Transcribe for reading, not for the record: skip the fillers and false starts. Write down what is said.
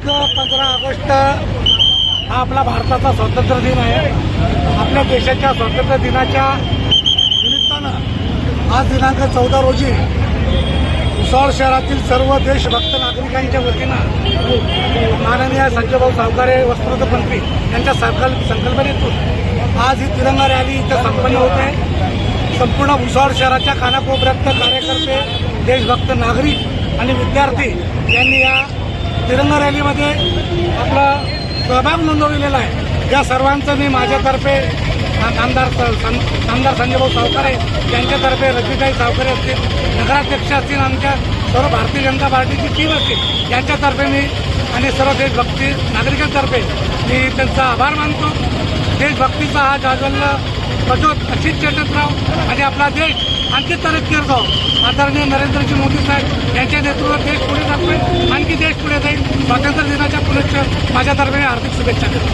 15 August हा आपला भारताचा स्वातंत्र्य दिन आहे। आपल्या देशाच्या स्वातंत्र्य दिनाच्या निमित्तानं आज दिनांक 14 रोजी भुसावळ शहरातील सर्व देशभक्त नागरिकांच्या वतीनं माननीय संजयभाऊ सावकारे वस्त्रोद्योग मंत्री यांच्या संकल्पनेतून आज ही तिरंगा रॅली इथं संपन्न होत आहे। संपूर्ण भुसावळ शहराच्या कानाकोपऱ्यात कार्यकर्ते, देशभक्त नागरिक आणि विद्यार्थी यांनी या तिरंगा रॅलीमध्ये आपला सहभाग नोंदवलेला आहे। या सर्वांचं मी माझ्यातर्फे आमदार संजयभाऊ सावकारे यांच्यातर्फे रजनीताई सावकारे असतील, नगराध्यक्ष असतील, आमच्या सर्व भारतीय जनता पार्टीची टीम असतील यांच्यातर्फे मी आणि सर्व देशभक्ती नागरिकांतर्फे मी त्यांचा आभार मानतो। देशभक्तीचा हा जाज्वल्य प्रज्वलित अशीच चेतत राव आणि आपला देश आणखी तरक्कीवर जाऊ। आदरणीय नरेंद्रजी मोदी साहेब यांच्या नेतृत्वात देश पुढे जातोय, आणखी देश पुढे जाईल। स्वातंत्र्य दिनाच्या पुनश्च माझ्यातर्फे हार्दिक शुभेच्छा देतो।